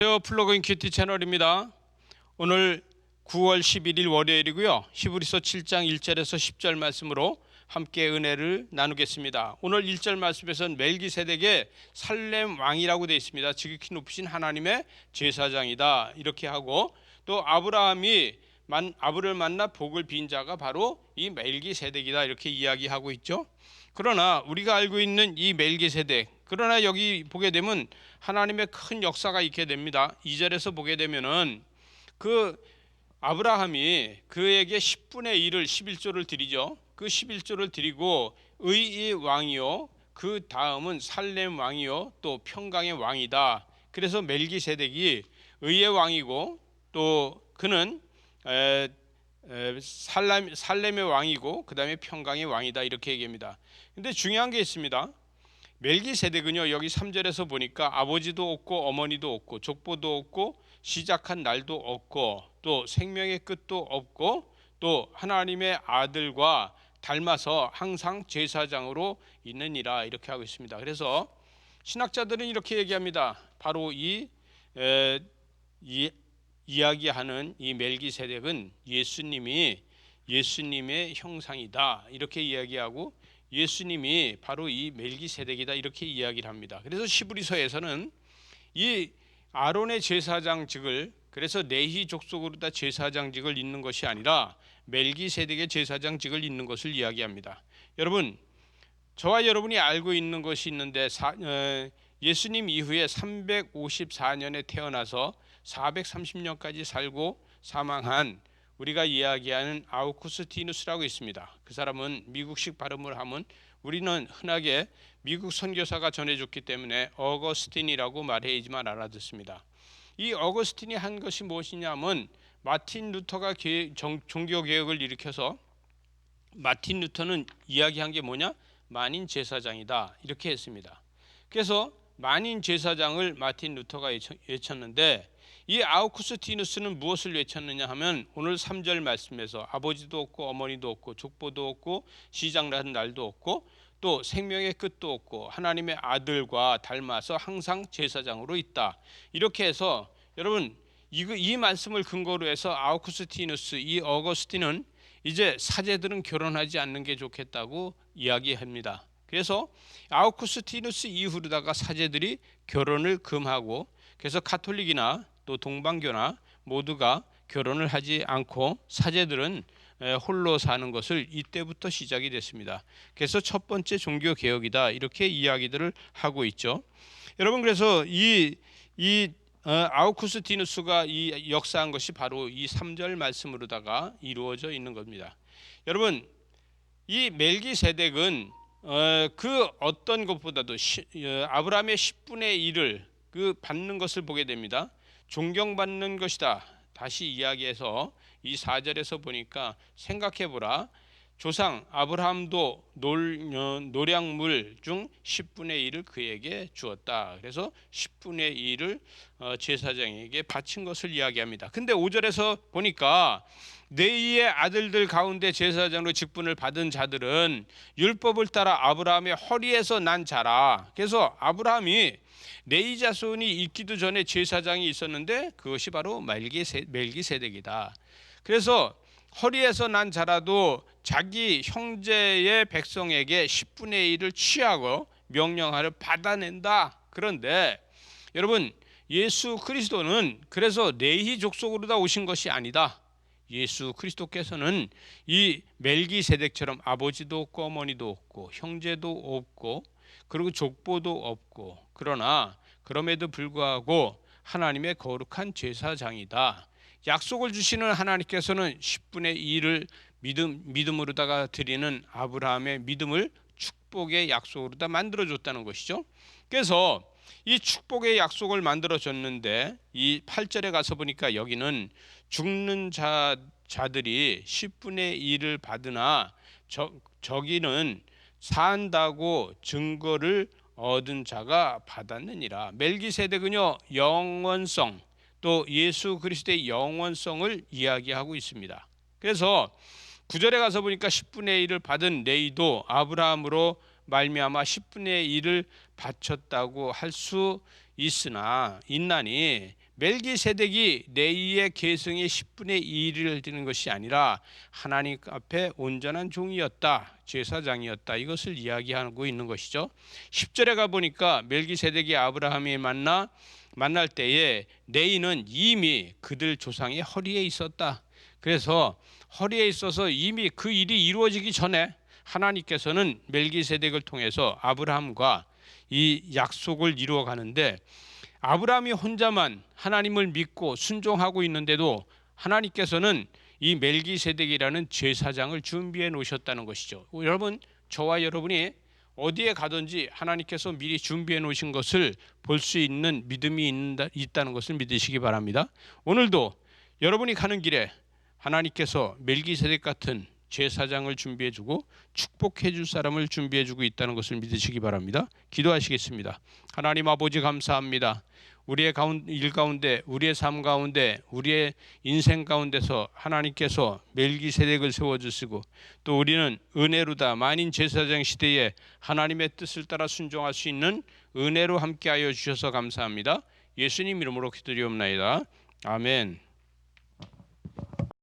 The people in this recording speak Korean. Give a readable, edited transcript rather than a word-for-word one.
안녕하세요. 플러그인 큐티 채널입니다. 오늘 9월 11일 월요일이고요. 히브리서 7장 1절에서 10절 말씀으로 함께 은혜를 나누겠습니다. 오늘 1절 말씀에서는 멜기세덱의 살렘 왕이라고 되어 있습니다. 지극히 높으신 하나님의 제사장이다 이렇게 하고, 또 아브라함이 아브를 만나 복을 빈 자가 바로 이 멜기세덱이다 이렇게 이야기하고 있죠. 그러나 우리가 알고 있는 이 멜기세덱, 그러나 여기 보게 되면 하나님의 큰 역사가 있게 됩니다. 2절에서 보게 되면은 그 아브라함이 그에게 10분의 1을 11조를 드리죠. 그 11조를 드리고 의의 왕이요, 그 다음은 살렘 왕이요, 또 평강의 왕이다. 그래서 멜기세덱이 의의 왕이고, 또 그는 살렘의 왕이고, 그 다음에 평강의 왕이다 이렇게 얘기합니다. 근데 중요한 게 있습니다. 멜기세덱은요, 여기 3절에서 보니까 아버지도 없고 어머니도 없고 족보도 없고 시작한 날도 없고 또 생명의 끝도 없고 또 하나님의 아들과 닮아서 항상 제사장으로 있느니라 이렇게 하고 있습니다. 그래서 신학자들은 이렇게 얘기합니다. 바로 이 이야기하는 이 멜기세덱은 예수님의 형상이다 이렇게 이야기하고, 예수님이 바로 이 멜기세덱이다 이렇게 이야기를 합니다. 그래서 히브리서에서는 이 아론의 제사장직을, 그래서 레위 족속으로 다 제사장직을 잇는 것이 아니라 멜기세덱의 제사장직을 잇는 것을 이야기합니다. 여러분, 저와 여러분이 알고 있는 것이 있는데 예수님 이후에 354년에 태어나서 430년까지 살고 사망한 우리가 이야기하는 아우구스티누스라고 있습니다. 그 사람은 미국식 발음을 하면 우리는 흔하게 미국 선교사가 전해줬기 때문에 어거스틴이라고 말해야지만 알아듣습니다. 이 어거스틴이 한 것이 무엇이냐면, 마틴 루터가 종교개혁을 일으켜서, 마틴 루터는 이야기한 게 뭐냐? 만인 제사장이다 이렇게 했습니다. 그래서 만인 제사장을 마틴 루터가 외쳤는데, 이 아우구스티누스는 무엇을 외쳤느냐 하면, 오늘 3절 말씀에서 아버지도 없고 어머니도 없고 족보도 없고 시작나는 날도 없고 또 생명의 끝도 없고 하나님의 아들과 닮아서 항상 제사장으로 있다 이렇게 해서, 여러분 이 말씀을 근거로 해서 아우구스티누스, 이 어거스틴은 이제 사제들은 결혼하지 않는 게 좋겠다고 이야기합니다. 그래서 아우구스티누스 이후로다가 사제들이 결혼을 금하고, 그래서 가톨릭이나 또 동방교나 모두가 결혼을 하지 않고 사제들은 홀로 사는 것을 이때부터 시작이 됐습니다. 그래서 첫 번째 종교 개혁이다 이렇게 이야기들을 하고 있죠. 여러분, 그래서 이 아우구스티누스가 이 역사한 것이 바로 이 3절 말씀으로다가 이루어져 있는 겁니다. 여러분, 이 멜기세덱은 그 어떤 것보다도 아브라함의 10분의 1을 그 받는 것을 보게 됩니다. 존경받는 것이다. 다시 이야기해서 이 4절에서 보니까, 생각해보라. 조상 아브라함도 노량물 중 10분의 1을 그에게 주었다. 그래서 10분의 1을 제사장에게 바친 것을 이야기합니다. 근데 5절에서 보니까 레위의 아들들 가운데 제사장으로 직분을 받은 자들은 율법을 따라 아브라함의 허리에서 난 자라. 그래서 아브라함이 레위 자손이 있기도 전에 제사장이 있었는데 그것이 바로 멜기세덱이다. 그래서 허리에서 난 자라도 자기 형제의 백성에게 10분의 1을 취하고 명령하를 받아낸다. 그런데 여러분, 예수 그리스도는 그래서 레위 족속으로 다 오신 것이 아니다. 예수 그리스도께서는 이 멜기세덱처럼 아버지도 없고 어머니도 없고 형제도 없고 그리고 족보도 없고, 그러나 그럼에도 불구하고 하나님의 거룩한 제사장이다. 약속을 주시는 하나님께서는 10분의 1을 믿음으로다가 드리는 아브라함의 믿음을 축복의 약속으로다 만들어줬다는 것이죠. 그래서 이 축복의 약속을 만들어줬는데, 이 8절에 가서 보니까 여기는 죽는 자들이 10분의 1을 받으나 저기는 산다고 증거를 얻은 자가 받았느니라. 멜기세덱은요, 영원성, 또 예수 그리스도의 영원성을 이야기하고 있습니다. 그래서 9절에 가서 보니까 10분의 1을 받은 레위도 아브라함으로 말미암아 10분의 1을 바쳤다고 할 수 있나니 멜기세덱이 레위의 계승의 10분의 1을 드는 것이 아니라 하나님 앞에 온전한 종이었다, 제사장이었다, 이것을 이야기하고 있는 것이죠. 10절에 가보니까 멜기세덱이 아브라함이 만날 때에 레위는 이미 그들 조상의 허리에 있었다. 그래서 허리에 있어서 이미 그 일이 이루어지기 전에 하나님께서는 멜기세덱을 통해서 아브라함과 이 약속을 이루어 가는데, 아브라함이 혼자만 하나님을 믿고 순종하고 있는데도 하나님께서는 이 멜기세덱이라는 제사장을 준비해 놓으셨다는 것이죠. 여러분, 저와 여러분이 어디에 가든지 하나님께서 미리 준비해 놓으신 것을 볼 수 있는 믿음이 있다는 것을 믿으시기 바랍니다. 오늘도 여러분이 가는 길에 하나님께서 멜기세덱 같은 제사장을 준비해 주고 축복해 줄 사람을 준비해 주고 있다는 것을 믿으시기 바랍니다. 기도하시겠습니다. 하나님 아버지, 감사합니다. 우리의 일 가운데, 우리의 삶 가운데, 우리의 인생 가운데서 하나님께서 멜기세덱을 세워주시고, 또 우리는 은혜로다 만인 제사장 시대에 하나님의 뜻을 따라 순종할 수 있는 은혜로 함께하여 주셔서 감사합니다. 예수님 이름으로 기도드리옵나이다. 아멘.